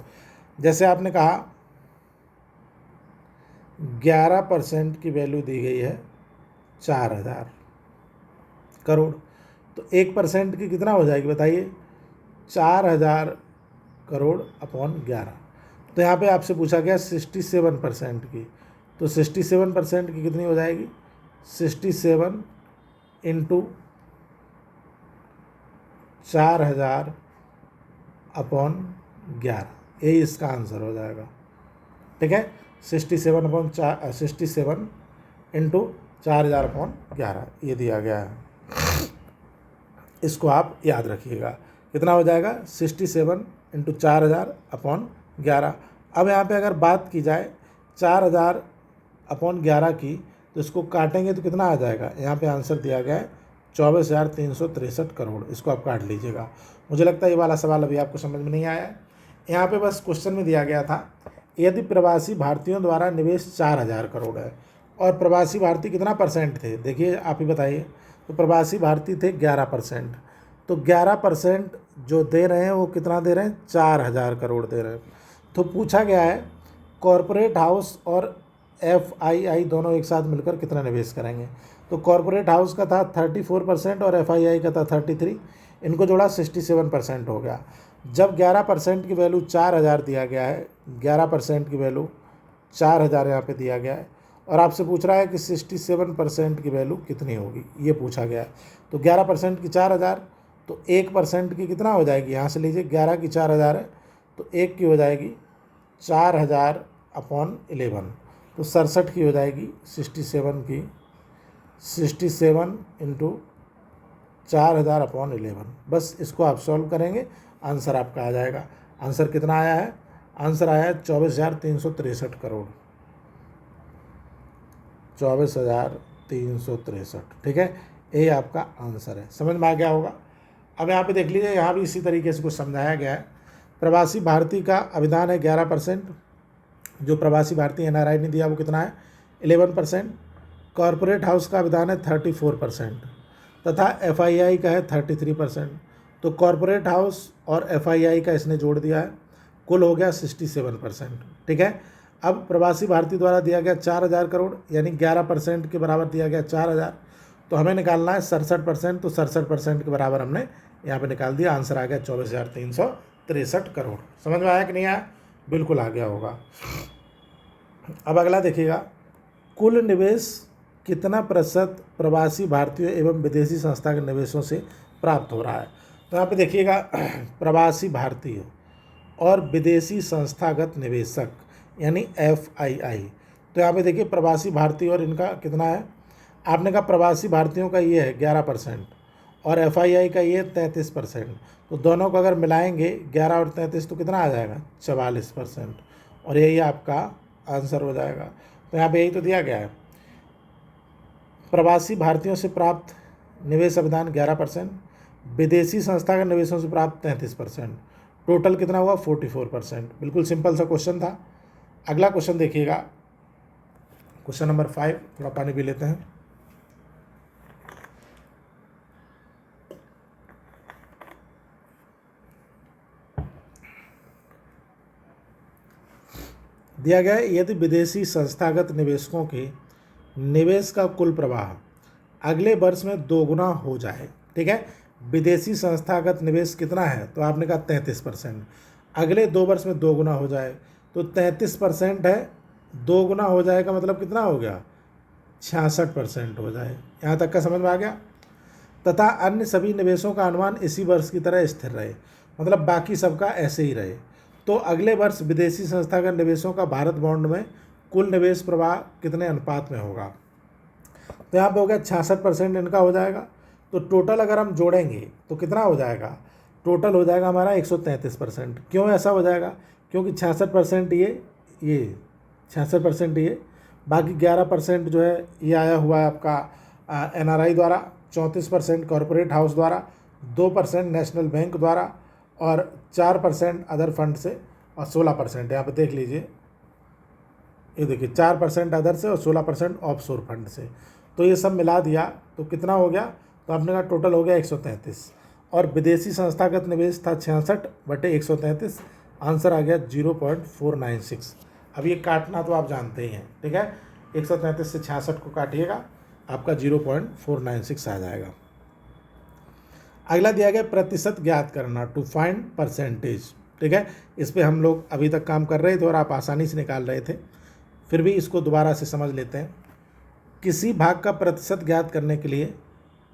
जैसे आपने कहा 11% की वैल्यू दी गई है 4,000 करोड़, तो 1% की कितना हो जाएगी बताइए? 4,000 करोड़ अपॉन 11। तो यहाँ पे आपसे पूछा गया 67% की, तो 67% की कितनी हो जाएगी? 67 इंटू 4,000 अपॉन 11, यही इसका आंसर हो जाएगा, ठीक है। 67 इंटू 4,000 अपॉन 11 ये दिया गया है। इसको आप याद रखिएगा, कितना हो जाएगा? 67 इंटू 4,000 अपॉन 11। अब यहाँ पे अगर बात की जाए 4,000 अपॉन 11 की, तो इसको काटेंगे तो कितना आ जाएगा? यहाँ पे आंसर दिया गया है 24,363 करोड़। इसको आप काट लीजिएगा। मुझे लगता है ये वाला सवाल अभी आपको समझ में नहीं आया है। यहाँ पे बस क्वेश्चन में दिया गया था, यदि प्रवासी भारतीयों द्वारा निवेश 4,000 करोड़ है और प्रवासी भारतीय कितना परसेंट थे, देखिए आप ही बताइए। तो प्रवासी भारतीय थे 11%, तो 11% जो दे रहे हैं वो कितना दे रहे हैं? 4,000 करोड़ दे रहे हैं। तो पूछा गया है कॉरपोरेट हाउस और एफआईआई दोनों एक साथ मिलकर कितना निवेश करेंगे। तो कॉरपोरेट हाउस का था 34% और एफआईआई का था 33, इनको जोड़ा 67% हो गया। जब 11% की वैल्यू 4,000 दिया गया है, 11% की वैल्यू 4,000 यहाँ पे दिया गया है, और आपसे पूछ रहा है कि 67% की वैल्यू कितनी होगी, ये पूछा गया है। तो 11% की 4,000, तो 1% की कितना हो जाएगी? यहाँ से लीजिए, 11 की 4,000 है तो 1 की हो जाएगी 4,000 अपॉन 11, तो 67 की हो जाएगी 67 की 67 इंटू 4,000 अपॉन 11। बस इसको आप सॉल्व करेंगे, आंसर आपका आ जाएगा। आंसर कितना आया है? आंसर आया है 24,363 करोड़, 24,363, ठीक है। यही आपका आंसर है। समझ में आ गया होगा। अब यहाँ पे देख लीजिए, यहाँ भी इसी तरीके से कुछ समझाया गया है। प्रवासी भारतीय का अभिदान है 11%, जो प्रवासी भारतीय एनआरआई ने दिया वो कितना है? 11%। कॉरपोरेट हाउस का अभिदान है 34% तथा एफआईआई का है 33%। तो कॉरपोरेट हाउस और एफआईआई का इसने जोड़ दिया है, कुल हो गया 67%, ठीक है। अब प्रवासी भारतीय द्वारा दिया गया 4,000 करोड़, यानी 11% के बराबर दिया गया 4,000, तो हमें निकालना है 67%, तो 67% के बराबर हमने यहाँ पे निकाल दिया। आंसर आ गया 24,363 करोड़। समझ में आया कि नहीं आया? बिल्कुल आ गया होगा। अब अगला देखिएगा, कुल निवेश कितना प्रतिशत प्रवासी भारतीयों एवं विदेशी संस्था के निवेशों से प्राप्त हो रहा है। तो यहाँ पे देखिएगा, प्रवासी भारतीय और विदेशी संस्थागत निवेशक यानी एफआईआई। तो यहाँ पे देखिए प्रवासी भारतीय और इनका कितना है? आपने कहा प्रवासी भारतीयों का ये है 11% और एफआईआई का ये 33%, तो दोनों को अगर मिलाएंगे 11 और 33 तो कितना आ जाएगा? 44%, और यही आपका आंसर हो जाएगा। तो यहाँ पे यही तो दिया गया है, प्रवासी भारतीयों से प्राप्त निवेश अवदान 11%, विदेशी संस्थागत निवेशों से प्राप्त 33%, टोटल कितना हुआ 44%। बिल्कुल सिंपल सा क्वेश्चन था। अगला क्वेश्चन देखिएगा, क्वेश्चन नंबर 5। थोड़ा पानी पी लेते हैं। दिया गया है, यदि विदेशी संस्थागत निवेशकों के निवेश का कुल प्रवाह अगले वर्ष में दोगुना हो जाए, ठीक है, विदेशी संस्थागत निवेश कितना है, तो आपने कहा 33%, अगले 2 वर्ष में दोगुना हो जाए, तो 33% है, दोगुना हो जाएगा मतलब कितना हो गया 66% हो जाए। यहाँ तक का समझ में आ गया। तथा अन्य सभी निवेशों का अनुमान इसी वर्ष की तरह स्थिर रहे, मतलब बाकी सबका ऐसे ही रहे, तो अगले वर्ष विदेशी संस्थागत निवेशों का भारत बॉन्ड में कुल निवेश प्रवाह कितने अनुपात में होगा। तो यहाँ पे हो गया 66% इनका हो जाएगा। तो टोटल अगर हम जोड़ेंगे तो कितना हो जाएगा, टोटल हो जाएगा हमारा 133%। क्यों ऐसा हो जाएगा, क्योंकि 66% ये 66% ये, बाकी 11% जो है ये आया हुआ है आपका NRI द्वारा, 34% कॉरपोरेट हाउस द्वारा, 2% नेशनल बैंक द्वारा और 4% अदर फंड से और 16% यहाँ पे देख लीजिए, ये देखिए 4% अदर से और 16% ऑफशोर फंड से। तो ये सब मिला दिया तो कितना हो गया, तो आपने कहा टोटल हो गया 133, और विदेशी संस्थागत निवेश था 66/133, आंसर आ गया 0.496। अब ये काटना तो आप जानते ही हैं, ठीक है, 133 से 66 को काटिएगा, आपका 0.496 आ जाएगा। अगला दिया गया प्रतिशत ज्ञात करना, टू फाइंड परसेंटेज, ठीक है, इस पे हम लोग अभी तक काम कर रहे थे और आप आसानी से निकाल रहे थे, फिर भी इसको दोबारा से समझ लेते हैं। किसी भाग का प्रतिशत ज्ञात करने के लिए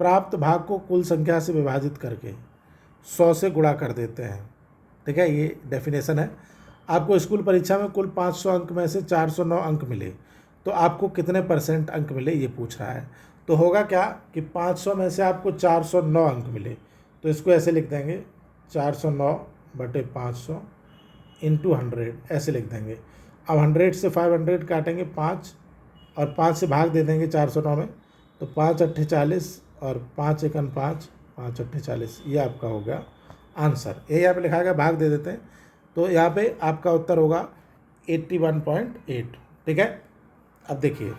प्राप्त भाग को कुल संख्या से विभाजित करके 100 से गुणा कर देते हैं, ठीक है, ये डेफिनेशन है। आपको स्कूल परीक्षा में कुल 500 अंक में से 409 अंक मिले, तो आपको कितने % अंक मिले ये पूछ रहा है। तो होगा क्या कि 500 में से आपको 409 अंक मिले, तो इसको ऐसे लिख देंगे 409/500 इंटू 100, ऐसे लिख देंगे। अब 100 से 500 काटेंगे 5, और 5 से भाग दे देंगे 409 में, तो 5 8 40 और 5 1 5, 5 8 40, ये आपका हो गया आंसर। ये यहाँ पे लिखा गया, भाग दे देते हैं, तो यहाँ पे आपका उत्तर होगा 81.8, ठीक है। अब देखिए,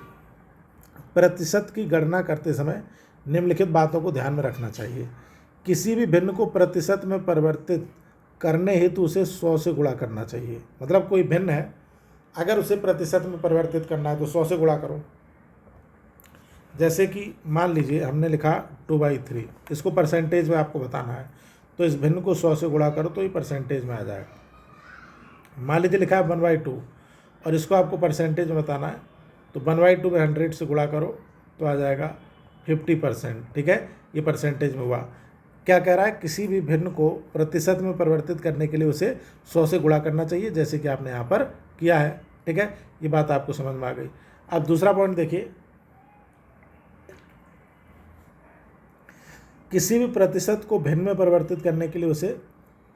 प्रतिशत की गणना करते समय निम्नलिखित बातों को ध्यान में रखना चाहिए। किसी भी भिन्न को प्रतिशत में परिवर्तित करने हेतु उसे 100 से गुणा करना चाहिए। मतलब कोई भिन्न है, अगर उसे प्रतिशत में परिवर्तित करना है तो 100 से गुणा करो। जैसे कि मान लीजिए हमने लिखा 2/3, इसको परसेंटेज में आपको बताना है, तो इस भिन्न को 100 से गुणा करो तो ये परसेंटेज में आ जाएगा। मान लीजिए लिखा है 1/2 और इसको आपको परसेंटेज में बताना है, तो 1/2 में 100 से गुणा करो तो आ जाएगा 50%, ठीक है, ये परसेंटेज में हुआ। क्या कह रहा है, किसी भी भिन्न को प्रतिशत में परिवर्तित करने के लिए उसे 100 से गुणा करना चाहिए, जैसे कि आपने यहाँ पर किया है, ठीक है, ये बात आपको समझ में आ गई। अब दूसरा पॉइंट देखिए, किसी भी प्रतिशत को भिन्न में परिवर्तित करने के लिए उसे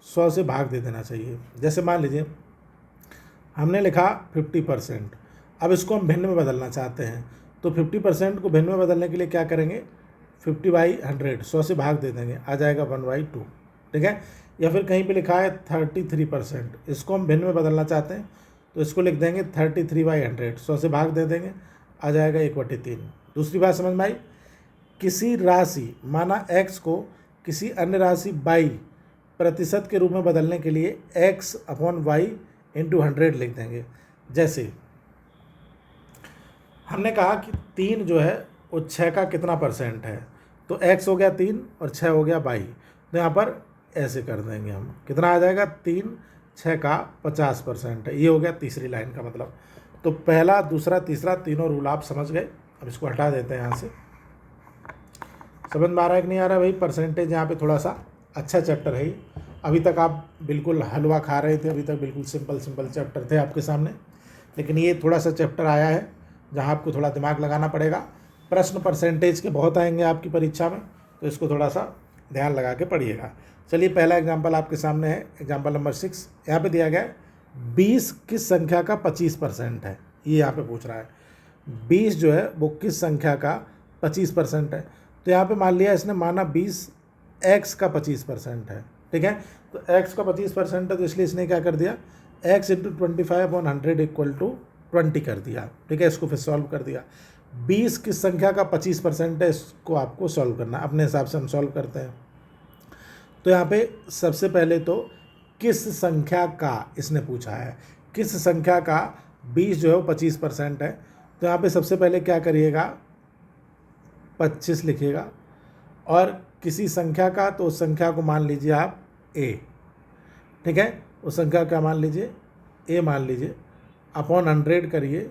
100 से भाग दे देना चाहिए। जैसे मान लीजिए हमने लिखा 50%, अब इसको हम भिन्न में बदलना चाहते हैं, तो 50% को भिन्न में बदलने के लिए क्या करेंगे, 50/100, 100 से भाग दे देंगे, आ जाएगा 1/2, ठीक है। या फिर कहीं पे लिखा है 33%, इसको हम भिन्न में बदलना चाहते हैं, तो इसको लिख देंगे 33/100, 100 से भाग दे देंगे, आ जाएगा 1/3। दूसरी बात समझ में आई, किसी राशि माना x को किसी अन्य राशि y प्रतिशत के रूप में बदलने के लिए x/y × 100 लिख देंगे। जैसे हमने कहा कि 3 जो है वो 6 का कितना % है, तो x हो गया 3 और 6 हो गया y, तो यहाँ पर ऐसे कर देंगे हम, कितना आ जाएगा, 3 6 का 50% है, ये हो गया तीसरी लाइन का मतलब। तो पहला दूसरा तीसरा तीनों रूल आप समझ गए। अब इसको हटा देते हैं यहाँ से। समझ में आ रहा है कि नहीं आ रहा है भाई। परसेंटेज यहाँ पे थोड़ा सा अच्छा चैप्टर है। अभी तक आप बिल्कुल हलवा खा रहे थे, अभी तक बिल्कुल सिंपल चैप्टर थे आपके सामने, लेकिन ये थोड़ा सा चैप्टर आया है जहाँ आपको थोड़ा दिमाग लगाना पड़ेगा। प्रश्न परसेंटेज के बहुत आएंगे आपकी परीक्षा में, तो इसको थोड़ा सा ध्यान लगा के पढ़िएगा। चलिए पहला एग्जाम्पल आपके सामने है, एग्जाम्पल नंबर 6। यहाँ पे दिया गया है 20 किस संख्या का 25% है, ये यहाँ पे पूछ रहा है। 20 जो है वो किस संख्या का 25% है, तो यहाँ पे मान लिया इसने माना 20 x का 25% है, ठीक है। तो x का 25% है, तो इसलिए इसने क्या कर दिया, x इंटू 25/100 इक्वल टू 20 कर दिया, ठीक है। इसको फिर सॉल्व कर दिया। 20 किस संख्या का 25% है, इसको आपको सॉल्व करना, अपने हिसाब से हम सॉल्व करते हैं। तो यहाँ पे सबसे पहले तो किस संख्या का इसने पूछा है, किस संख्या का 20 जो है वो 25% है। तो यहाँ पे सबसे पहले क्या करिएगा, 25 लिखिएगा, और किसी संख्या का, तो उस संख्या को मान लीजिए आप a, ठीक है। उस संख्या का मान लीजिए a मान लीजिए, अपॉन 100 करिए।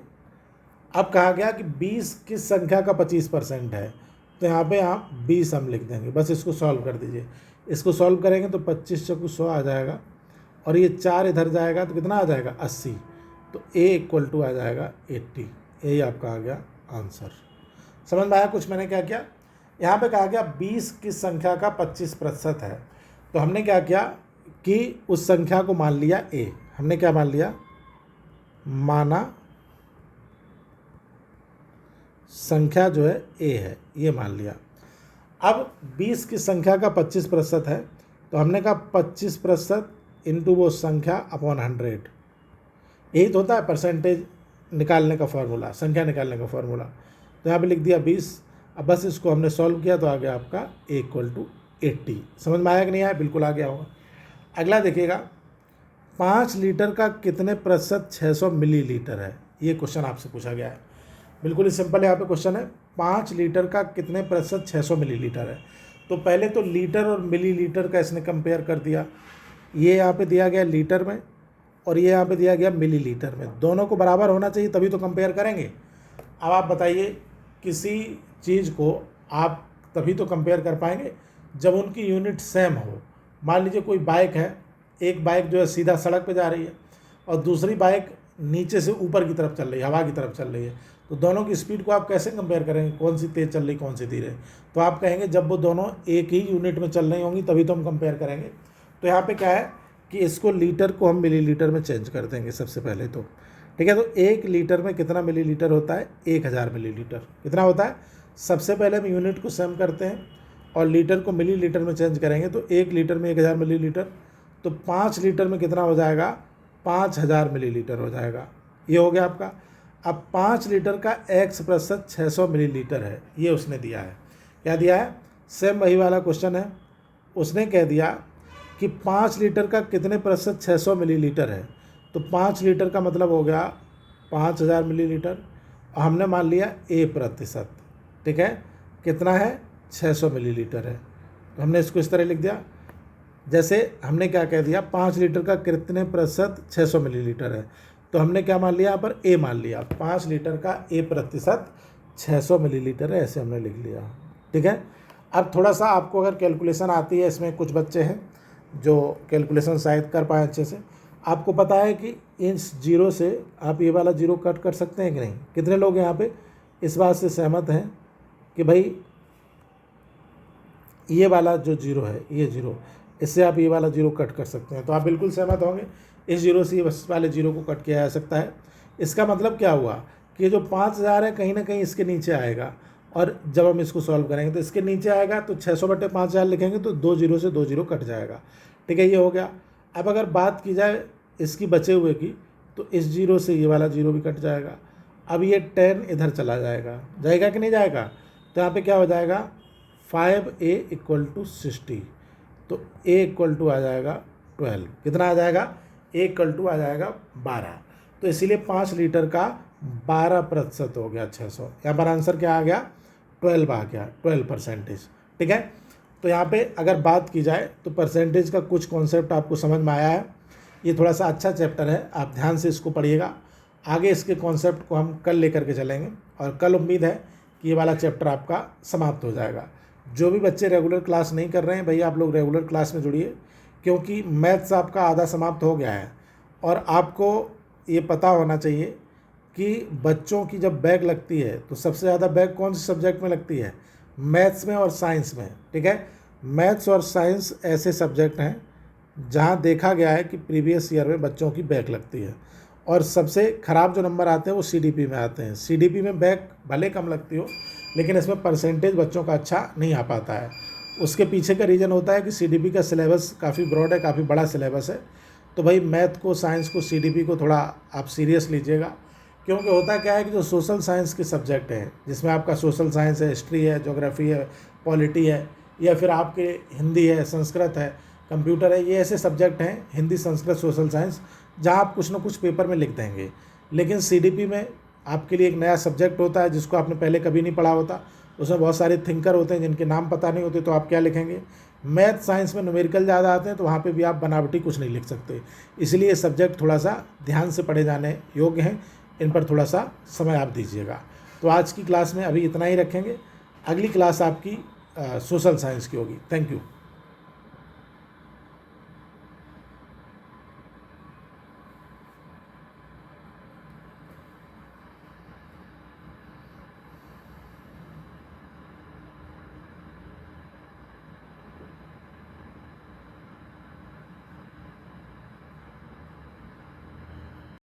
अब कहा गया कि 20 किस संख्या का 25% है, तो यहाँ पे आप 20 हम लिख देंगे, बस इसको सॉल्व कर दीजिए। इसको सॉल्व करेंगे तो 25 चौकू 100 आ जाएगा, और ये 4 इधर जाएगा तो कितना आ जाएगा, 80। तो a इक्वल टू आ जाएगा 80। यही आपका आ गया आंसर। समझ में आया कुछ मैंने क्या किया। यहाँ पे कहा गया 20 किस संख्या का 25% है, तो हमने क्या किया कि उस संख्या को मान लिया a। हमने क्या मान लिया, माना संख्या जो है a है, ये मान लिया। अब 20 की संख्या का 25% है, तो हमने कहा 25% इंटू वो संख्या अपॉन 100। यही तो होता है परसेंटेज निकालने का फार्मूला, संख्या निकालने का फार्मूला। तो यहाँ पे लिख दिया 20। अब बस इसको हमने सॉल्व किया तो आ गया आपका a इक्वल टू 80। समझ में आया कि नहीं आया, बिल्कुल आ गया होगा। अगला देखिएगा, 5 लीटर का कितने प्रतिशत 600 मिलीलीटर है, ये क्वेश्चन आपसे पूछा गया है। बिल्कुल ही सिंपल यहाँ पे क्वेश्चन है, 5 लीटर का कितने प्रतिशत 600 मिलीलीटर है। तो पहले तो लीटर और मिलीलीटर का इसने कंपेयर कर दिया। ये यहाँ पे दिया गया लीटर में, और ये यहाँ पे दिया गया मिलीलीटर में। दोनों को बराबर होना चाहिए तभी तो कंपेयर करेंगे। अब आप बताइए, किसी चीज़ को आप तभी तो कंपेयर कर पाएंगे जब उनकी यूनिट सेम हो। मान लीजिए कोई बाइक है, एक बाइक जो है सीधा सड़क पे जा रही है, और दूसरी बाइक नीचे से ऊपर की तरफ चल रही है, हवा की तरफ चल रही है। तो दोनों की स्पीड को आप कैसे कंपेयर करेंगे, कौन सी तेज़ चल रही, कौन सी धीरे। तो आप कहेंगे जब वो दोनों एक ही यूनिट में चल रही होंगी तभी तो हम कंपेयर करेंगे। तो यहाँ पे क्या है कि इसको लीटर को हम मिलीलीटर में चेंज कर देंगे सबसे पहले तो, ठीक है। तो 1 लीटर में कितना मिलीलीटर होता है, 1000 मिलीलीटर। कितना होता है, सबसे पहले हम यूनिट को सेम करते हैं और लीटर को मिलीलीटर में चेंज करेंगे। तो 1 लीटर में 1000 मिलीलीटर, तो 5 लीटर में कितना हो जाएगा, 5000 मिलीलीटर हो जाएगा। ये हो गया आपका। अब 5 लीटर का x% 600 मिलीलीटर है, ये उसने दिया है। क्या दिया है, सेम वही वाला क्वेश्चन है। उसने कह दिया कि 5 लीटर का कितने प्रतिशत 600 मिलीलीटर है। तो 5 लीटर का मतलब हो गया 5000 मिलीलीटर, और हमने मान लिया a%, ठीक है। कितना है, 600 मिलीलीटर है। तो हमने इसको इस तरह लिख दिया, जैसे हमने क्या कह दिया, 5 लीटर का कितने प्रतिशत 600 मिलीलीटर है। तो हमने क्या मान लिया, यहाँ पर a मान लिया, 5 लीटर का a% 600 मिलीलीटर है, ऐसे हमने लिख लिया, ठीक है। अब थोड़ा सा आपको अगर कैलकुलेशन आती है, इसमें कुछ बच्चे हैं जो कैलकुलेशन शायद कर पाए अच्छे से। आपको पता है कि इस जीरो से आप ये वाला जीरो कट कर सकते हैं कि नहीं। कितने लोग यहाँ पे इस बात से सहमत हैं कि भाई ये वाला जो जीरो है, ये जीरो, इससे आप ये वाला जीरो कट कर सकते हैं। तो आप बिल्कुल सहमत होंगे, इस जीरो से ये वाले जीरो को कट किया जा सकता है। इसका मतलब क्या हुआ कि ये जो 5000 है कहीं ना कहीं इसके नीचे आएगा, और जब हम इसको सॉल्व करेंगे तो इसके नीचे आएगा, तो 600/5000 लिखेंगे तो 2 जीरो से 2 जीरो कट जाएगा, ठीक है। ये हो गया। अब अगर बात की जाए इसकी बचे हुए की, तो इस जीरो से ये वाला जीरो भी कट जाएगा। अब ये 10 इधर चला जाएगा, जाएगा कि नहीं जाएगा। तो यहाँ पे क्या हो जाएगा, 5a = 60। तो a इक्वल टू आ जाएगा 12। कितना आ जाएगा, a इक्वल टू आ जाएगा 12। तो इसीलिए 5 लीटर का 12% हो गया 600। यहाँ पर आंसर क्या आ गया, 12 आ गया, 12%, ठीक है। तो यहाँ पे अगर बात की जाए तो परसेंटेज का कुछ कॉन्सेप्ट आपको समझ में आया है। ये थोड़ा सा अच्छा चैप्टर है, आप ध्यान से इसको पढ़िएगा। आगे इसके कॉन्सेप्ट को हम कल लेकर के चलेंगे, और कल उम्मीद है कि ये वाला चैप्टर आपका समाप्त हो जाएगा। जो भी बच्चे रेगुलर क्लास नहीं कर रहे हैं, भैया आप लोग रेगुलर क्लास में जुड़िए, क्योंकि मैथ्स आपका आधा समाप्त हो गया है। और आपको ये पता होना चाहिए कि बच्चों की जब बैक लगती है तो सबसे ज़्यादा बैक कौन से सब्जेक्ट में लगती है, मैथ्स में और साइंस में, ठीक है। मैथ्स और साइंस ऐसे सब्जेक्ट हैं जहाँ देखा गया है कि प्रीवियस ईयर में बच्चों की बैक लगती है, और सबसे ख़राब जो नंबर आते हैं वो CDP में आते हैं। CDP में बैक भले कम लगती हो, लेकिन इसमें परसेंटेज बच्चों का अच्छा नहीं आ पाता है। उसके पीछे का रीज़न होता है कि सीडीपी का सिलेबस काफ़ी ब्रॉड है, काफ़ी बड़ा सिलेबस है। तो भाई मैथ को, साइंस को, सीडीपी को थोड़ा आप सीरियस लीजिएगा, क्योंकि होता क्या है कि जो सोशल साइंस के सब्जेक्ट हैं, जिसमें आपका सोशल साइंस है, हिस्ट्री है, ज्योग्राफी है, पॉलिटी है, या फिर आपके हिंदी है, संस्कृत है, कंप्यूटर है, ये ऐसे सब्जेक्ट हैं, हिंदी, संस्कृत, सोशल साइंस, जहाँ आप कुछ ना कुछ पेपर में लिख देंगे। लेकिन सीडीपी में आपके लिए एक नया सब्जेक्ट होता है जिसको आपने पहले कभी नहीं पढ़ा होता। उसमें बहुत सारे थिंकर होते हैं जिनके नाम पता नहीं होते, तो आप क्या लिखेंगे। मैथ साइंस में न्यूमेरिकल ज़्यादा आते हैं, तो वहाँ पे भी आप बनावटी कुछ नहीं लिख सकते। इसलिए ये सब्जेक्ट थोड़ा सा ध्यान से पढ़े जाने योग्य हैं, इन पर थोड़ा सा समय आप दीजिएगा। तो आज की क्लास में अभी इतना ही रखेंगे। अगली क्लास आपकी सोशल साइंस की होगी। Thank you.